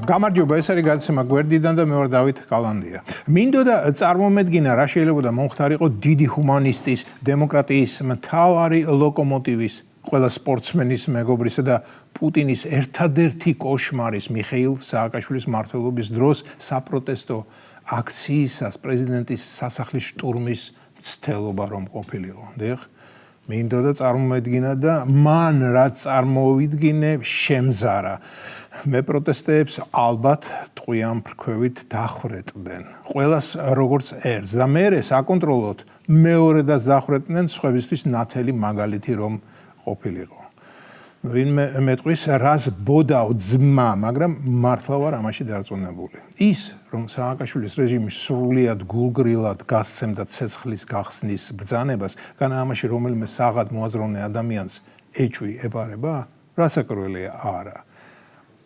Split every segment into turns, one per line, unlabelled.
გამარჯობა, ეს არის გადაცემა გვერდიდან და მე ვარ დავით კალანდია. მინდოდა წარმომედგინა რა შეიძლება მომხდარიყო დიდი ჰუმანისტის, დემოკრატიის მთავარი ლოკომოტივის, ყველა სპორტსმენის მეგობრისა და პუტინის ერთადერთი კოშმარის მიხეილ სააკაშვილის მმართველობის დროს საპროტესტო აქციისას პრეზიდენტის სასახლის შტურმის მცდელობა რომ ყოფილიყო. დიახ, მინდოდა წარმომედგინა და მან რაც წარმოვიდგინე შემზარა. მე პროტესტებს ალბათ ტყვიამ ფრქვევით დახვრეტდნენ. ყველას როგორც ერთს და მერე საკონტროლოდ მეორედაც დახვრეტდნენ სხვებისთვის ნათელი მაგალითი რომ ყოფილიყო. ვინმე მეტყვის რას ბოდაო ძმა, მაგრამ მართლა ვარ ამაში დარწმუნებული. ის რომ სააკაშვილის რეჟიმი სრულიად გულგრილად გასცემდა ცეცხლის გახსნის ბრძანებას, განა ამაში რომელიმე საღად მოაზროვნე ადამიანს ეჭვი ეპარება? რასაკვირველია არა.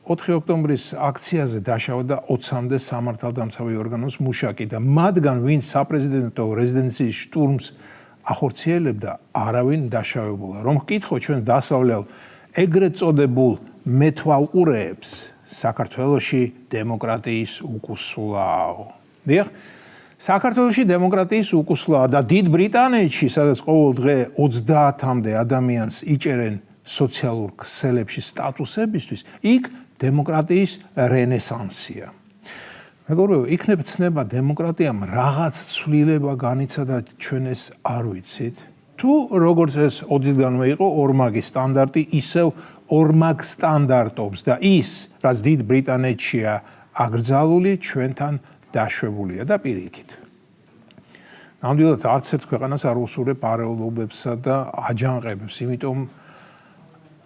4 ოქტომბრის აქციაზე დაშავდა 20-მდე სამართალდამცავი ორგანოს მუშაკი და მათგან ვინც საპრეზიდენტო რეზიდენციის შტურმს ახორციელებდა, არავინ დაშავებულა. რომ ვკითხო ჩვენ დასავლელ ეგრეთ წოდებულ მეთვალყურეებს, საქართველოში დემოკრატიის უკუსვლაო. დიახ, საქართველოში დემოკრატიის უკუსვლაა და დიდ ბრიტანეთში, სადაც ყოველ დღე 30-მდე ადამიანს იჭერენ სოციალურ ქსელებში სტატუსებისთვის, იქ დემოკრატიის რენესანსია. მეგობრებო, იქნებ ცნება დემოკრატიამ რაღაც ცვლილება განიცადა ჩვენ ეს არ ვიცით? თუ როგორც ეს ოდითგანვე იყო ორმაგი სტანდარტი, ისევ ორმაგ სტანდარტობს და ის, რაც დიდ ბრიტანეთშია აკრძალული, ჩვენთან დაშვებულია და პირიქით. ნამდვილად არც ერთ ქვეყანას არ უსურებ არეულობებსა და აჯანყებებს, იმიტომ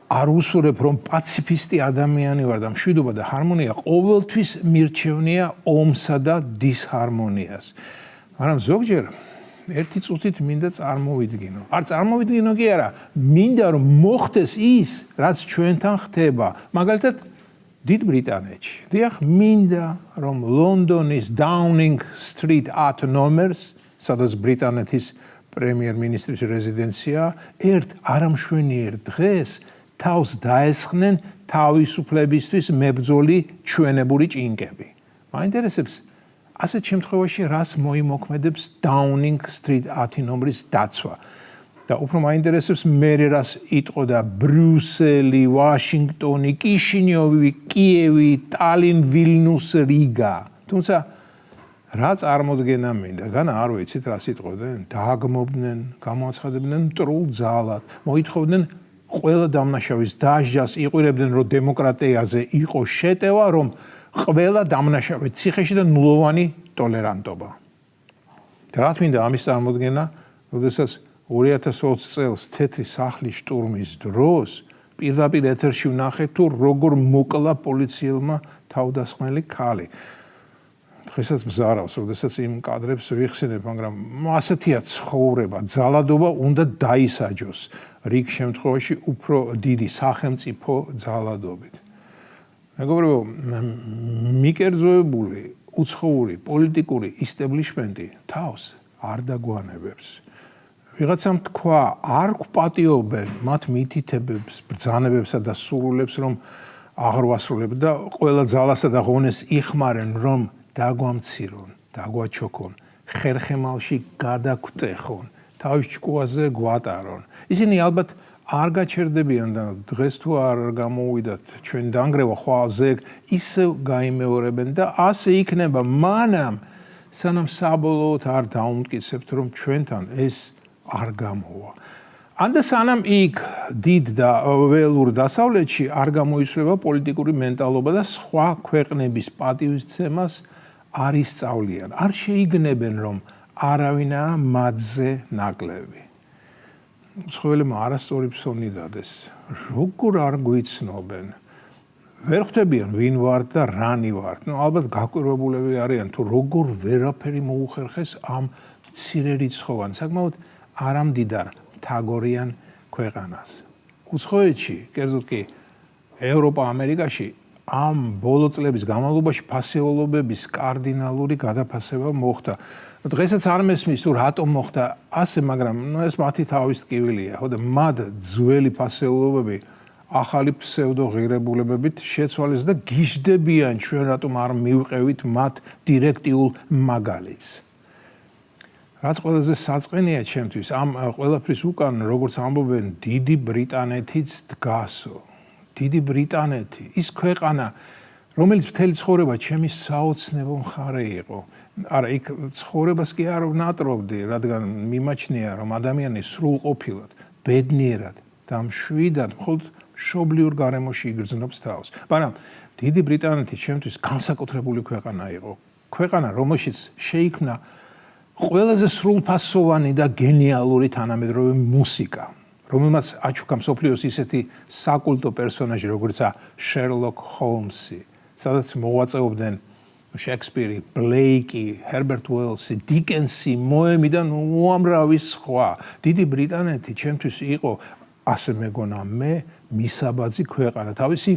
არ უსურებ რომ პაციფისტი ადამიანი ვარ და მშვიდობა და ჰარმონია ყოველთვის მირჩევნია ომსა და დისჰარმონიას. მაგრამ ზოგჯერ ერთი წუთით მინდა წარმოვიდგინო. არ წარმოვიდგინო კი არა, მინდა რომ მოხდეს ის, რაც ჩვენთან ხდება. მაგალითად დიდ ბრიტანეთში. დიახ, მინდა რომ ლონდონის Downing Street 10 ნომერს, სადაც ბრიტანეთის პრემიერ-მინისტრის რეზიდენცია, ერთ არამშვენიერ დღეს თავს დაესხნენ თავისუფლებისთვის მებრძოლი ჩვენებური ჭინკები. მაინტერესებს ასეთ შემთხვევაში რას მოიმოქმედებს Downing Street 10 ნომრის დაცვა. და უფრო მაინტერესებს მერე რას იტყოდა ბრიუსელი, ვაშინგტონი, კიშინიოვი, კიევი, ტალინ, ვილნიუს, რიგა. თუმცა რა წარმოდგენა მინდა, განა არ ვიცით რას იტყოდნენ, დააგმობდნენ, გამოაცხადებდნენ მტრულ ძალად, მოითხოვდნენ ყველა დამნაშავის დასჯას, იყურებდნენ რომ დემოკრატიაზე იყო შეტევა, რომ ყველა დამნაშავე ციხეში და ნულოვანი ტოლერანტობა. და რა თქმა უნდა ამის წარმოდგენა, როდესაც 2020 წელს თეთრი სახლის შტურმის დროს პირდაპირ ეთერში ვნახეთ თუ როგორ მოკლა პოლიციელმა თავდასხმელი ქალი. დღესაც მზარავს, როდესაც იმ კადრებს ვიხსენებ, მაგრამ ასეთია ცხოვრება, ძალადობა უნდა დაისაჯოს. რიგ შემთხვევაში უფრო დიდი სახელმწიფო ძალადობით. მეგობრებო, მიკერძოებული, უცხოური, პოლიტიკური ისტებლიშმენტი თავს არ დაგვანებებს. ვიღაცამ თქვა, არ გვპატიობენ მათ მითითებებს, ბრძანებებსა და სურვილებს, რომ აღრვასრულებ და ყველა ძალასა და ღონეს იხმარენ, რომ დაგვამცირონ, დაგვაჩოქონ, ხერხემალში გადაგვტეხონ, თავის ჭკუაზე გვატარონ. ისინი ალბათ არ გაჩერდებიან და დღეს თუ არ გამოუვიდათ ჩვენ დანგრევა ხვალზე, ისევ გაიმეორებენ და ასე იქნება მანამ, სანამ საბოლოოდ არ დაუმტკიცებთ, რომ ჩვენთან ეს არ გამოვა. ან და სანამ იქ დიდ და ველურ დასავლეთში არ გამოიცვლება პოლიტიკური მენტალობა და სხვა ქვეყნების პატივისცემას არ ისწავლიან, არ შეიგნებენ, რომ არავინაა მათზე ნაკლები. უცხოელებმა არასწორი ფსონი დადეს. როგორ არ გვიცნობენ? ვერ ხვდებიან ვინ ვართ და რანი ვართ. ალბათ გაკვირვებულები არიან თუ როგორ ვერაფერი მოუხერხეს ამ მცირე რიცხოვან, საკმაოდ არამდიდარ თაგორიან ქვეყანას. უცხოეთში, კერძოდ კი ევროპა, ამერიკაში ამ ბოლო წლების განმავლობაში ფასეულობების კარდინალური გადაფასება მოხდა. დღესაც არ მესმის თუ რატომ მოხდა ასე, მაგრამ ეს მათი თავის ტკივილია. ხო და მათ ძველი ფასეულობები ახალი ფსევდოღირებულებებით შეცვალეს და გიждდებიან ჩვენ რატომ არ მივყევით მათ დირექტიულ მაგალითს. რაც ყველაზე საწყენია ჩემთვის ამ ყველაფრის უკან როგორც ამბობენ დიდი ბრიტანეთიც დგასო. დიდი ბრიტანეთი ის ქვეყანა რომელიც მთელი ცხოვრება ჩემი საოცნებო მხარე იყო. არა იქ ცხოვრებას კი არ ვნატრობდი, რადგან მიმაჩნია რომ ადამიანი სრულყოფილად, ბედნიერად და მშვიდად მხოლოდ მშობლიურ გარემოში იგრძნობს თავს. მაგრამ დიდი ბრიტანეთი ჩემთვის განსაკუთრებული ქვეყანა იყო. ქვეყანა რომელშიც შეიქმნა ყველაზე სრულფასოვანი და გენიალური თანამედროვე მუსიკა, რომელმაც აჩუქა მსოფლიოს ისეთი საკულტო პერსონაჟი როგორიცაა შერლოკ ჰოლმსი, სადაც მოღვაწეობდნენ შექსპირი, ბლეიკი, ჰერბერტ უელსი, დიკენსი, მოემი და უამრავი სხვა. დიდი ბრიტანეთი ჩემთვის იყო ასე მეგონა მე მისაბაძი ქვეყანა თავისი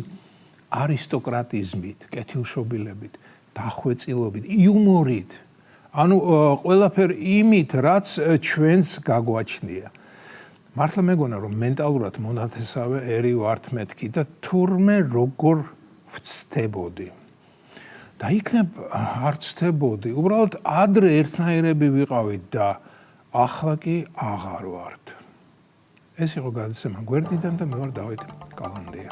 არისტოკრატიზმით, კეთილშობილებით, დახვეწილობით, იუმორით. ანუ ყველაფერ იმით, რაც ჩვენს გაგვაჩნია. მართლა მეგონა რომ მენტალურად მონათესავე ერი ვართ მეთქი და თურმე როგორ ვცდებოდი. და იქნებ არ ვცდებოდი, უბრალოდ ადრე ერთნაირები ვიყავით და ახლა კი აღარ ვართ. ეს იყო გადაცემა გვერდიდან და მე ვარ დავით კალანდია.